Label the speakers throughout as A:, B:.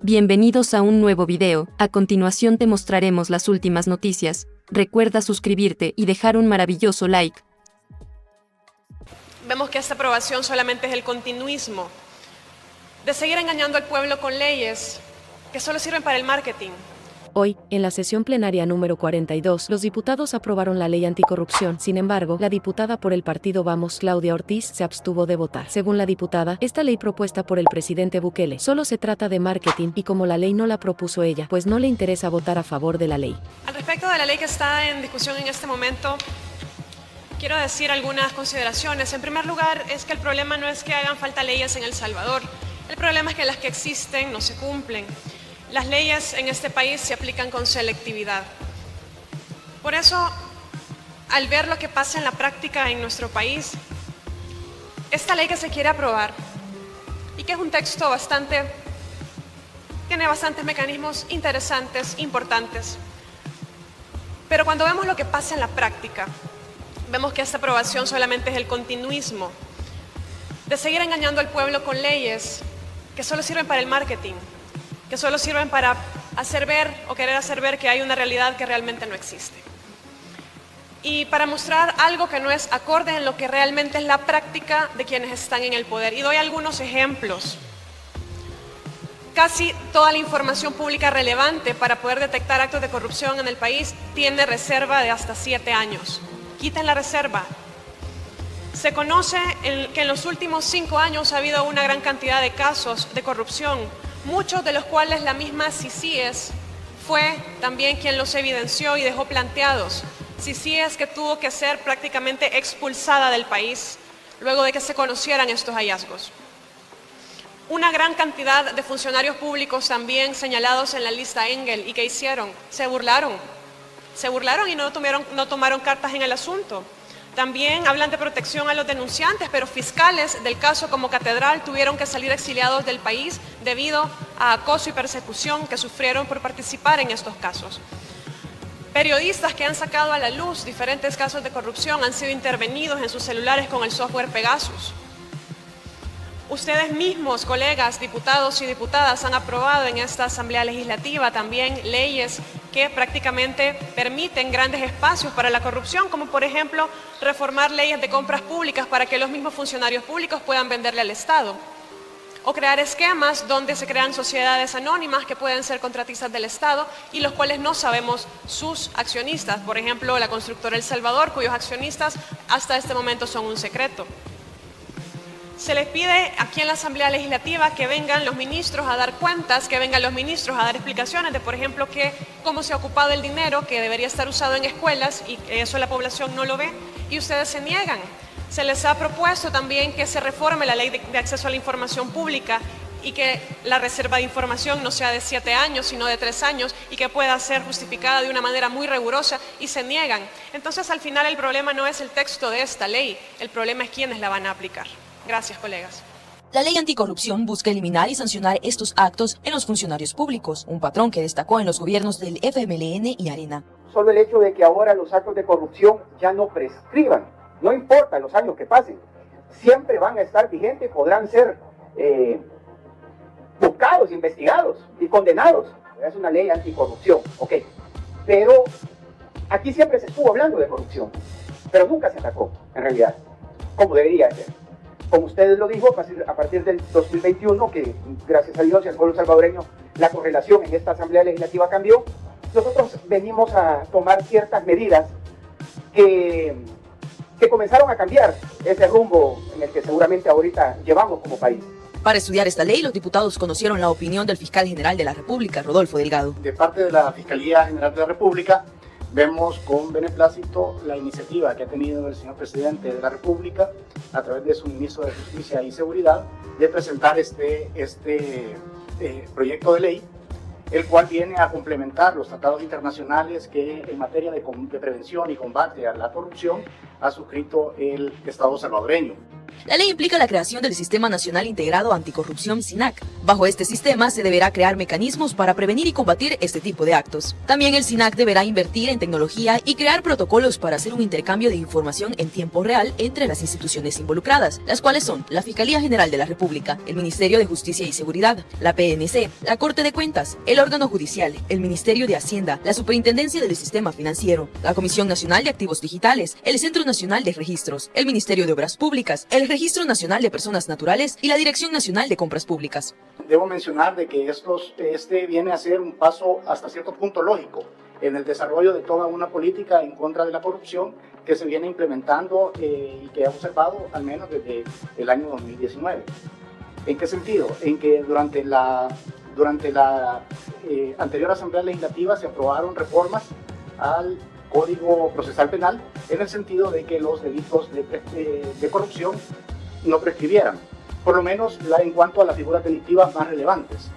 A: Bienvenidos a un nuevo video. A continuación te mostraremos las últimas noticias. Recuerda suscribirte y dejar un maravilloso like.
B: Vemos que esta aprobación solamente es el continuismo de seguir engañando al pueblo con leyes que solo sirven para el marketing.
C: Hoy, en la sesión plenaria número 42, los diputados aprobaron la ley anticorrupción. Sin embargo, la diputada por el partido Vamos, Claudia Ortiz, se abstuvo de votar. Según la diputada, esta ley propuesta por el presidente Bukele solo se trata de marketing y como la ley no la propuso ella, pues no le interesa votar a favor de la ley.
B: Al respecto de la ley que está en discusión en este momento, quiero decir algunas consideraciones. En primer lugar, es que el problema no es que hagan falta leyes en El Salvador. El problema es que las que existen no se cumplen. Las leyes en este país se aplican con selectividad. Por eso, al ver lo que pasa en la práctica en nuestro país, esta ley que se quiere aprobar y que es un texto tiene bastantes mecanismos interesantes, importantes, pero cuando vemos lo que pasa en la práctica, vemos que esta aprobación solamente es el continuismo de seguir engañando al pueblo con leyes que solo sirven para el marketing, que solo sirven para hacer ver o querer hacer ver que hay una realidad que realmente no existe. Y para mostrar algo que no es acorde en lo que realmente es la práctica de quienes están en el poder. Y doy algunos ejemplos. Casi toda la información pública relevante para poder detectar actos de corrupción en el país tiene reserva de hasta 7 años. Quiten la reserva. Se conoce que en los últimos 5 años ha habido una gran cantidad de casos de corrupción, muchos de los cuales la misma CICIES fue también quien los evidenció y dejó planteados. CICIES que tuvo que ser prácticamente expulsada del país luego de que se conocieran estos hallazgos. Una gran cantidad de funcionarios públicos también señalados en la lista Engel. ¿Y qué hicieron? Se burlaron y no tomaron cartas en el asunto. También hablan de protección a los denunciantes, pero fiscales del caso como Catedral tuvieron que salir exiliados del país debido a acoso y persecución que sufrieron por participar en estos casos. Periodistas que han sacado a la luz diferentes casos de corrupción han sido intervenidos en sus celulares con el software Pegasus. Ustedes mismos, colegas, diputados y diputadas, han aprobado en esta Asamblea Legislativa también leyes que prácticamente permiten grandes espacios para la corrupción, como por ejemplo reformar leyes de compras públicas para que los mismos funcionarios públicos puedan venderle al Estado, o crear esquemas donde se crean sociedades anónimas que pueden ser contratistas del Estado y los cuales no sabemos sus accionistas, por ejemplo la constructora El Salvador, cuyos accionistas hasta este momento son un secreto. Se les pide aquí en la Asamblea Legislativa que vengan los ministros a dar cuentas, que vengan los ministros a dar explicaciones de, por ejemplo, cómo se ha ocupado el dinero que debería estar usado en escuelas y eso la población no lo ve y ustedes se niegan. Se les ha propuesto también que se reforme la ley de acceso a la información pública y que la reserva de información no sea de 7 años, sino de 3 años y que pueda ser justificada de una manera muy rigurosa y se niegan. Entonces, al final, el problema no es el texto de esta ley, el problema es quiénes la van a aplicar. Gracias, colegas.
D: La ley anticorrupción busca eliminar y sancionar estos actos en los funcionarios públicos, un patrón que destacó en los gobiernos del FMLN y Arena.
E: Solo el hecho de que ahora los actos de corrupción ya no prescriban, no importa los años que pasen, siempre van a estar vigentes, podrán ser buscados, investigados y condenados. Es una ley anticorrupción, ok. Pero aquí siempre se estuvo hablando de corrupción, pero nunca se atacó, en realidad, como debería ser. Como ustedes lo dijo, a partir del 2021, que gracias a Dios y al pueblo salvadoreño, la correlación en esta Asamblea Legislativa cambió, nosotros venimos a tomar ciertas medidas que comenzaron a cambiar ese rumbo en el que seguramente ahorita llevamos como país.
D: Para estudiar esta ley, los diputados conocieron la opinión del fiscal general de la República, Rodolfo Delgado.
F: De parte de la Fiscalía General de la República, vemos con beneplácito la iniciativa que ha tenido el señor presidente de la República a través de su ministro de Justicia y Seguridad de presentar este proyecto de ley, el cual viene a complementar los tratados internacionales que en materia de prevención y combate a la corrupción ha suscrito el Estado salvadoreño.
D: La ley implica la creación del Sistema Nacional Integrado Anticorrupción SINAC. Bajo este sistema se deberá crear mecanismos para prevenir y combatir este tipo de actos. También el SINAC deberá invertir en tecnología y crear protocolos para hacer un intercambio de información en tiempo real entre las instituciones involucradas, las cuales son la Fiscalía General de la República, el Ministerio de Justicia y Seguridad, la PNC, la Corte de Cuentas, el órgano judicial, el Ministerio de Hacienda, la Superintendencia del Sistema Financiero, la Comisión Nacional de Activos Digitales, el Centro Nacional de Registros, el Ministerio de Obras Públicas, el Registro Nacional de Personas Naturales y la Dirección Nacional de Compras Públicas.
F: Debo mencionar de que este viene a ser un paso hasta cierto punto lógico en el desarrollo de toda una política en contra de la corrupción que se viene implementando y que he observado al menos desde el año 2019. ¿En qué sentido? En que durante la anterior Asamblea Legislativa se aprobaron reformas al Código Procesal Penal en el sentido de que los delitos de corrupción no prescribieran, por lo menos en cuanto a las figuras delictivas más relevantes.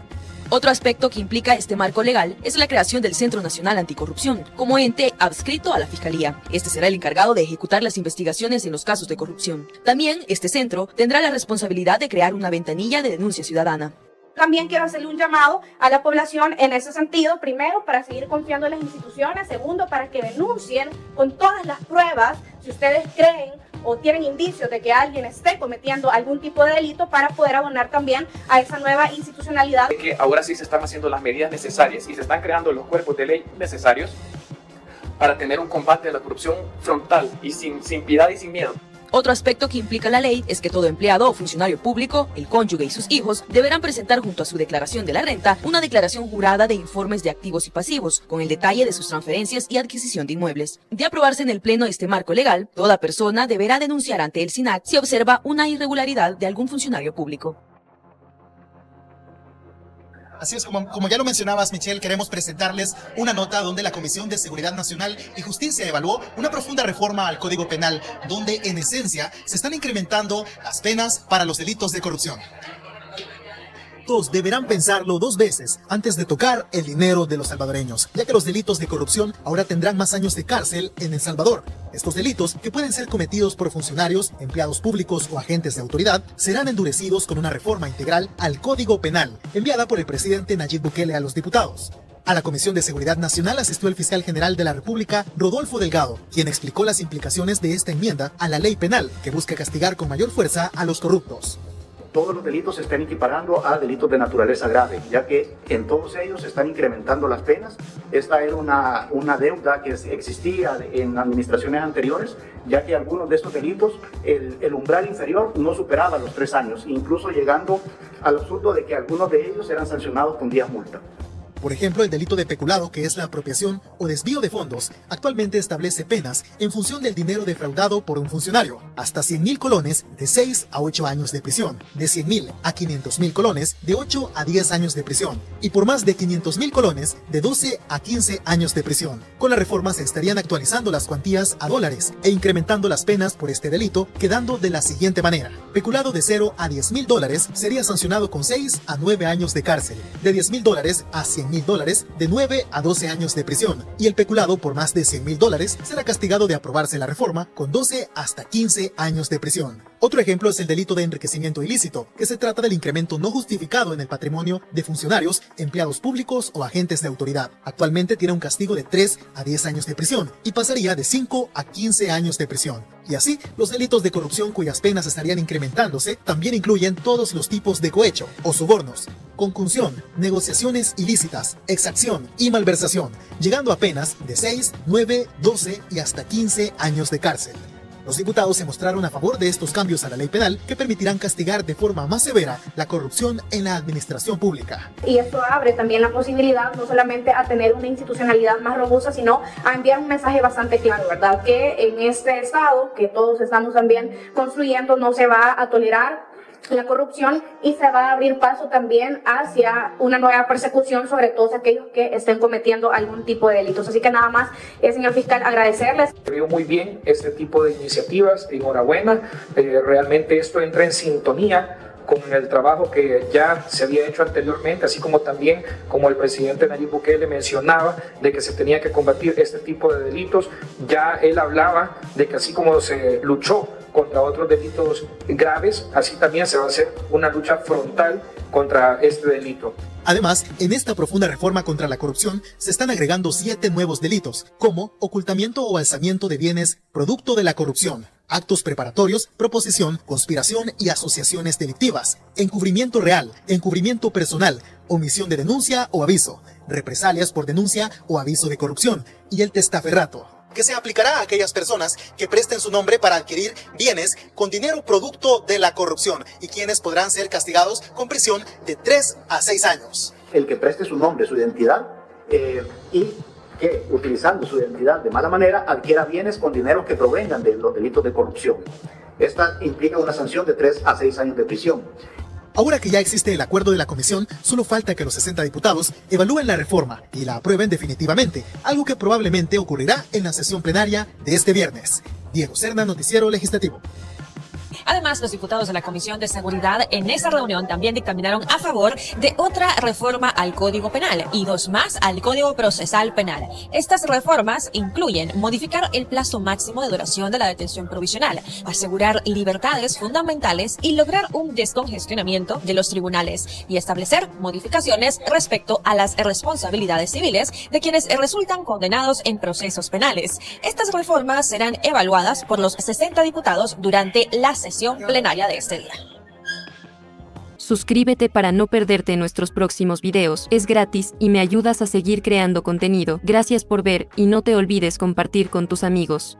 D: Otro aspecto que implica este marco legal es la creación del Centro Nacional Anticorrupción, como ente adscrito a la Fiscalía. Este será el encargado de ejecutar las investigaciones en los casos de corrupción. También este centro tendrá la responsabilidad de crear una ventanilla de denuncia ciudadana.
G: También quiero hacerle un llamado a la población en ese sentido, primero para seguir confiando en las instituciones, segundo para que denuncien con todas las pruebas si ustedes creen o tienen indicios de que alguien esté cometiendo algún tipo de delito para poder abonar también a esa nueva institucionalidad.
H: Que ahora sí se están haciendo las medidas necesarias y se están creando los cuerpos de ley necesarios para tener un combate a la corrupción frontal y sin piedad y sin miedo.
D: Otro aspecto que implica la ley es que todo empleado o funcionario público, el cónyuge y sus hijos, deberán presentar junto a su declaración de la renta una declaración jurada de informes de activos y pasivos, con el detalle de sus transferencias y adquisición de inmuebles. De aprobarse en el Pleno este marco legal, toda persona deberá denunciar ante el SINAC si observa una irregularidad de algún funcionario público.
I: Así es, como ya lo mencionabas, Michelle, queremos presentarles una nota donde la Comisión de Seguridad Nacional y Justicia evaluó una profunda reforma al Código Penal, donde en esencia se están incrementando las penas para los delitos de corrupción. Todos deberán pensarlo 2 veces antes de tocar el dinero de los salvadoreños, ya que los delitos de corrupción ahora tendrán más años de cárcel en El Salvador. Estos delitos, que pueden ser cometidos por funcionarios, empleados públicos o agentes de autoridad, serán endurecidos con una reforma integral al Código Penal, enviada por el presidente Nayib Bukele a los diputados. A la Comisión de Seguridad Nacional asistió el fiscal general de la República, Rodolfo Delgado, quien explicó las implicaciones de esta enmienda a la ley penal, que busca castigar con mayor fuerza a los corruptos.
F: Todos los delitos se están equiparando a delitos de naturaleza grave, ya que en todos ellos se están incrementando las penas. Esta era una deuda que existía en administraciones anteriores, ya que algunos de estos delitos, el umbral inferior no superaba los 3 años, incluso llegando al absurdo de que algunos de ellos eran sancionados con 10 multas.
I: Por ejemplo, el delito de peculado, que es la apropiación o desvío de fondos, actualmente establece penas en función del dinero defraudado por un funcionario. Hasta 100,000 colones, de 6 a 8 años de prisión. De 100,000 a 500,000 colones, de 8 a 10 años de prisión. Y por más de 500,000 colones, de 12 a 15 años de prisión. Con la reforma se estarían actualizando las cuantías a dólares e incrementando las penas por este delito, quedando de la siguiente manera. Peculado de 0 a 10,000 dólares sería sancionado con 6 a 9 años de cárcel. De 10,000 dólares a 100,000 dólares, de 9 a 12 años de prisión, y el peculado por más de 100,000 dólares será castigado de aprobarse la reforma con 12 hasta 15 años de prisión. Otro ejemplo es el delito de enriquecimiento ilícito, que se trata del incremento no justificado en el patrimonio de funcionarios, empleados públicos o agentes de autoridad. Actualmente tiene un castigo de 3 a 10 años de prisión y pasaría de 5 a 15 años de prisión. Y así, los delitos de corrupción cuyas penas estarían incrementándose también incluyen todos los tipos de cohecho o sobornos, concunción, negociaciones ilícitas, exacción y malversación, llegando a penas de 6, 9, 12 y hasta 15 años de cárcel. Los diputados se mostraron a favor de estos cambios a la ley penal que permitirán castigar de forma más severa la corrupción en la administración pública.
G: Y esto abre también la posibilidad no solamente a tener una institucionalidad más robusta, sino a enviar un mensaje bastante claro, ¿verdad? Que en este estado, que todos estamos también construyendo, no se va a tolerar la corrupción y se va a abrir paso también hacia una nueva persecución sobre todos aquellos que estén cometiendo algún tipo de delitos. Así que nada más, señor fiscal, agradecerles.
H: Veo muy bien este tipo de iniciativas, enhorabuena, realmente esto entra en sintonía con el trabajo que ya se había hecho anteriormente, así como también, como el presidente Nayib Bukele mencionaba, de que se tenía que combatir este tipo de delitos. Ya él hablaba de que así como se luchó con contra otros delitos graves, así también se va a hacer una lucha frontal contra este delito.
I: Además, en esta profunda reforma contra la corrupción se están agregando 7 nuevos delitos, como ocultamiento o alzamiento de bienes producto de la corrupción, actos preparatorios, proposición, conspiración y asociaciones delictivas, encubrimiento real, encubrimiento personal, omisión de denuncia o aviso, represalias por denuncia o aviso de corrupción y el testaferrato, que se aplicará a aquellas personas que presten su nombre para adquirir bienes con dinero producto de la corrupción y quienes podrán ser castigados con prisión de 3 a 6 años.
F: El que preste su nombre, su identidad y que utilizando su identidad de mala manera adquiera bienes con dinero que provengan de los delitos de corrupción. Esta implica una sanción de 3 a 6 años de prisión.
I: Ahora que ya existe el acuerdo de la comisión, solo falta que los 60 diputados evalúen la reforma y la aprueben definitivamente, algo que probablemente ocurrirá en la sesión plenaria de este viernes. Diego Serna, Noticiero Legislativo.
J: Además, los diputados de la Comisión de Seguridad en esa reunión también dictaminaron a favor de otra reforma al Código Penal y 2 más al Código Procesal Penal. Estas reformas incluyen modificar el plazo máximo de duración de la detención provisional, asegurar libertades fundamentales y lograr un descongestionamiento de los tribunales y establecer modificaciones respecto a las responsabilidades civiles de quienes resultan condenados en procesos penales. Estas reformas serán evaluadas por los 60 diputados durante la sesión plenaria de este día.
A: Suscríbete para no perderte nuestros próximos videos. Es gratis y me ayudas a seguir creando contenido. Gracias por ver y no te olvides compartir con tus amigos.